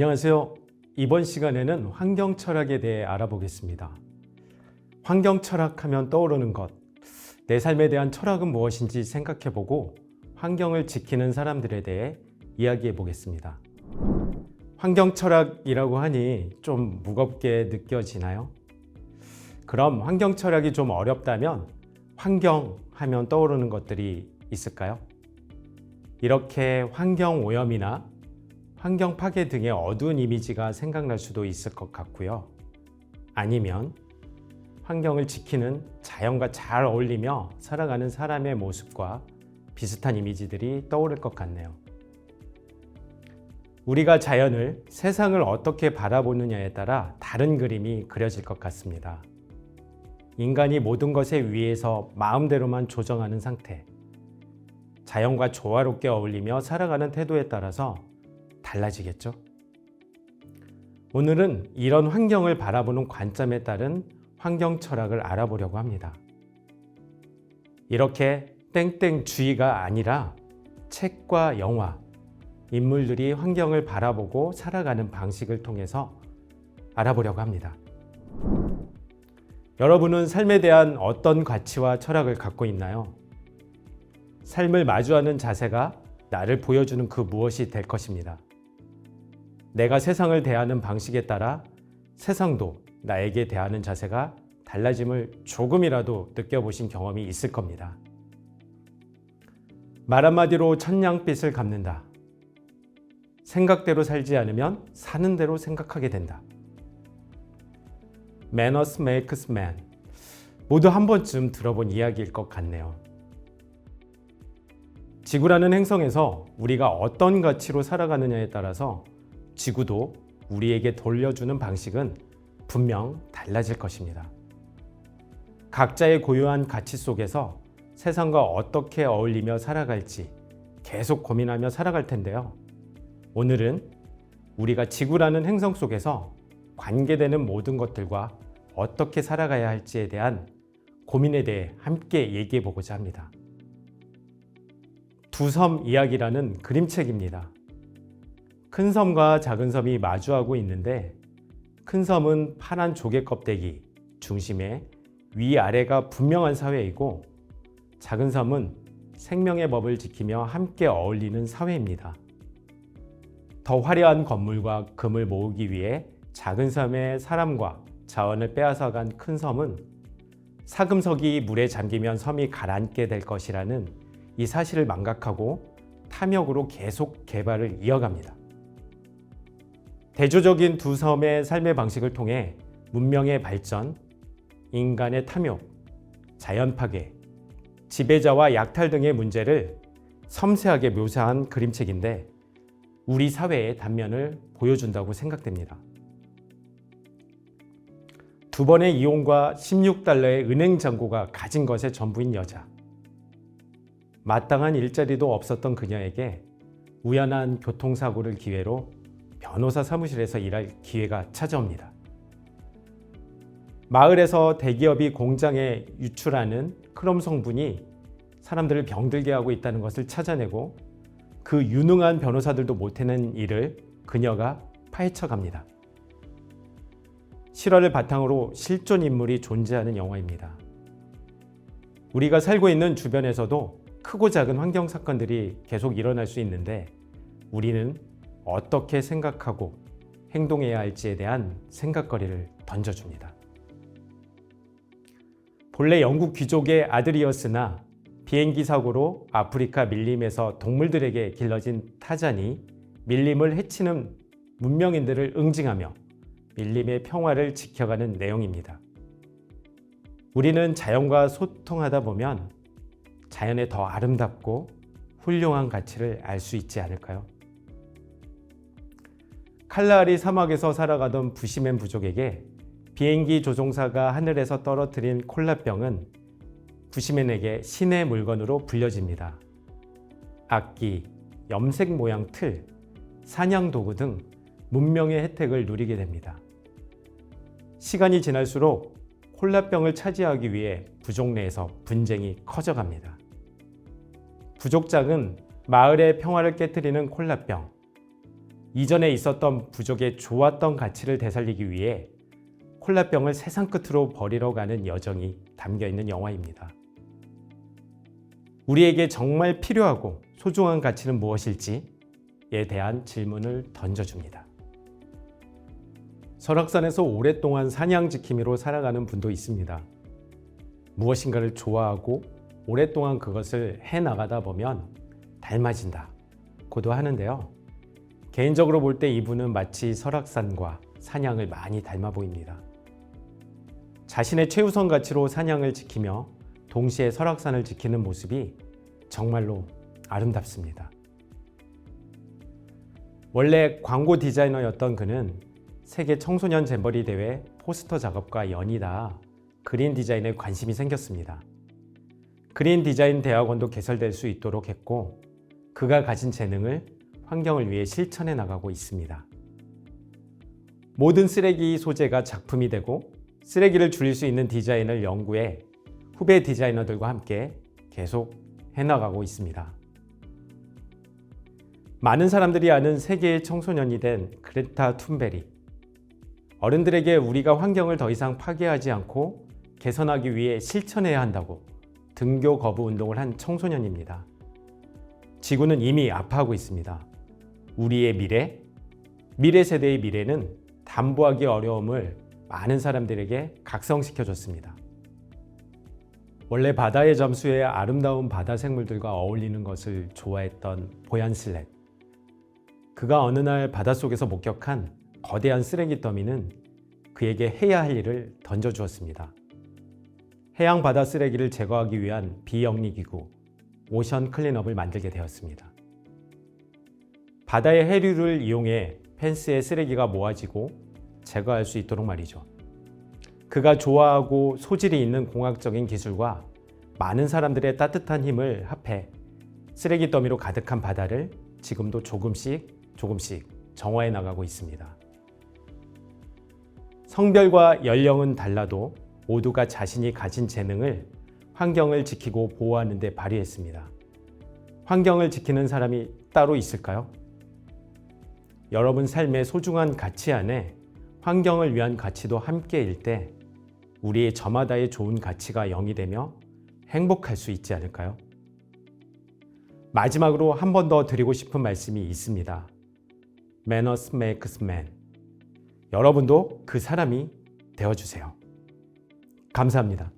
안녕하세요. 이번 시간에는 환경 철학에 대해 알아보겠습니다. 환경 철학하면 떠오르는 것, 내 삶에 대한 철학은 무엇인지 생각해보고 환경을 지키는 사람들에 대해 이야기해 보겠습니다. 환경 철학이라고 하니 좀 무겁게 느껴지나요? 그럼 환경 철학이 좀 어렵다면 환경 하면 떠오르는 것들이 있을까요? 이렇게 환경 오염이나 환경 파괴 등의 어두운 이미지가 생각날 수도 있을 것 같고요. 아니면 환경을 지키는 자연과 잘 어울리며 살아가는 사람의 모습과 비슷한 이미지들이 떠오를 것 같네요. 우리가 자연을, 세상을 어떻게 바라보느냐에 따라 다른 그림이 그려질 것 같습니다. 인간이 모든 것에 의해서 마음대로만 조정하는 상태, 자연과 조화롭게 어울리며 살아가는 태도에 따라서 달라지겠죠? 오늘은 이런 환경을 바라보는 관점에 따른 환경 철학을 알아보려고 합니다. 이렇게 땡땡주의가 아니라 책과 영화, 인물들이 환경을 바라보고 살아가는 방식을 통해서 알아보려고 합니다. 여러분은 삶에 대한 어떤 가치와 철학을 갖고 있나요? 삶을 마주하는 자세가 나를 보여주는 그 무엇이 될 것입니다. 내가 세상을 대하는 방식에 따라 세상도 나에게 대하는 자세가 달라짐을 조금이라도 느껴보신 경험이 있을 겁니다. 말 한마디로 천냥빚을 갚는다. 생각대로 살지 않으면 사는 대로 생각하게 된다. Manners makes man. 모두 한 번쯤 들어본 이야기일 것 같네요. 지구라는 행성에서 우리가 어떤 가치로 살아가느냐에 따라서 지구도 우리에게 돌려주는 방식은 분명 달라질 것입니다. 각자의 고유한 가치 속에서 세상과 어떻게 어울리며 살아갈지 계속 고민하며 살아갈 텐데요. 오늘은 우리가 지구라는 행성 속에서 관계되는 모든 것들과 어떻게 살아가야 할지에 대한 고민에 대해 함께 얘기해 보고자 합니다. 두 섬 이야기라는 그림책입니다. 큰 섬과 작은 섬이 마주하고 있는데 큰 섬은 파란 조개 껍데기 중심에 위아래가 분명한 사회이고 작은 섬은 생명의 법을 지키며 함께 어울리는 사회입니다. 더 화려한 건물과 금을 모으기 위해 작은 섬의 사람과 자원을 빼앗아간 큰 섬은 사금석이 물에 잠기면 섬이 가라앉게 될 것이라는 이 사실을 망각하고 탐욕으로 계속 개발을 이어갑니다. 대조적인 두 섬의 삶의 방식을 통해 문명의 발전, 인간의 탐욕, 자연 파괴, 지배자와 약탈 등의 문제를 섬세하게 묘사한 그림책인데 우리 사회의 단면을 보여준다고 생각됩니다. 2번의 이혼과 16달러의 은행 잔고가 가진 것의 전부인 여자. 마땅한 일자리도 없었던 그녀에게 우연한 교통사고를 기회로 변호사 사무실에서 일할 기회가 찾아옵니다. 마을에서 대기업이 공장에 유출하는 크롬 성분이 사람들을 병들게 하고 있다는 것을 찾아내고 그 유능한 변호사들도 못해낸 일을 그녀가 파헤쳐갑니다. 실화를 바탕으로 실존 인물이 존재하는 영화입니다. 우리가 살고 있는 주변에서도 크고 작은 환경 사건들이 계속 일어날 수 있는데 우리는 어떻게 생각하고 행동해야 할지에 대한 생각거리를 던져줍니다. 본래 영국 귀족의 아들이었으나 비행기 사고로 아프리카 밀림에서 동물들에게 길러진 타잔이 밀림을 해치는 문명인들을 응징하며 밀림의 평화를 지켜가는 내용입니다. 우리는 자연과 소통하다 보면 자연의 더 아름답고 훌륭한 가치를 알 수 있지 않을까요? 칼라하리 사막에서 살아가던 부시맨 부족에게 비행기 조종사가 하늘에서 떨어뜨린 콜라병은 부시맨에게 신의 물건으로 불려집니다. 악기, 염색 모양 틀, 사냥 도구 등 문명의 혜택을 누리게 됩니다. 시간이 지날수록 콜라병을 차지하기 위해 부족 내에서 분쟁이 커져갑니다. 부족장은 마을의 평화를 깨트리는 콜라병, 이전에 있었던 부족의 좋았던 가치를 되살리기 위해 콜라병을 세상 끝으로 버리러 가는 여정이 담겨 있는 영화입니다. 우리에게 정말 필요하고 소중한 가치는 무엇일지에 대한 질문을 던져줍니다. 설악산에서 오랫동안 사냥 지킴이로 살아가는 분도 있습니다. 무엇인가를 좋아하고 오랫동안 그것을 해나가다 보면 닮아진다고도 하는데요. 개인적으로 볼 때 이분은 마치 설악산과 사냥을 많이 닮아 보입니다. 자신의 최우선 가치로 사냥을 지키며 동시에 설악산을 지키는 모습이 정말로 아름답습니다. 원래 광고 디자이너였던 그는 세계 청소년 잼버리 대회 포스터 작업과 연이다 그린 디자인에 관심이 생겼습니다. 그린 디자인 대학원도 개설될 수 있도록 했고 그가 가진 재능을 환경을 위해 실천해 나가고 있습니다. 모든 쓰레기 소재가 작품이 되고 쓰레기를 줄일 수 있는 디자인을 연구해 후배 디자이너들과 함께 계속 해나가고 있습니다. 많은 사람들이 아는 세계의 청소년이 된 그레타 툰베리. 어른들에게 우리가 환경을 더 이상 파괴하지 않고 개선하기 위해 실천해야 한다고 등교 거부 운동을 한 청소년입니다. 지구는 이미 아파하고 있습니다. 우리의 미래 세대의 미래는 담보하기 어려움을 많은 사람들에게 각성시켜줬습니다. 원래 바다의 잠수에 아름다운 바다 생물들과 어울리는 것을 좋아했던 보얀 슬렛. 그가 어느 날 바닷속에서 목격한 거대한 쓰레기 더미는 그에게 해야 할 일을 던져주었습니다. 해양 바다 쓰레기를 제거하기 위한 비영리 기구 오션 클린업을 만들게 되었습니다. 바다의 해류를 이용해 펜스에 쓰레기가 모아지고 제거할 수 있도록 말이죠. 그가 좋아하고 소질이 있는 공학적인 기술과 많은 사람들의 따뜻한 힘을 합해 쓰레기 더미로 가득한 바다를 지금도 조금씩 정화해 나가고 있습니다. 성별과 연령은 달라도 모두가 자신이 가진 재능을 환경을 지키고 보호하는 데 발휘했습니다. 환경을 지키는 사람이 따로 있을까요? 여러분 삶의 소중한 가치 안에 환경을 위한 가치도 함께일 때 우리의 저마다의 좋은 가치가 0이 되며 행복할 수 있지 않을까요? 마지막으로 한 번 더 드리고 싶은 말씀이 있습니다. Manners makes man. 여러분도 그 사람이 되어주세요. 감사합니다.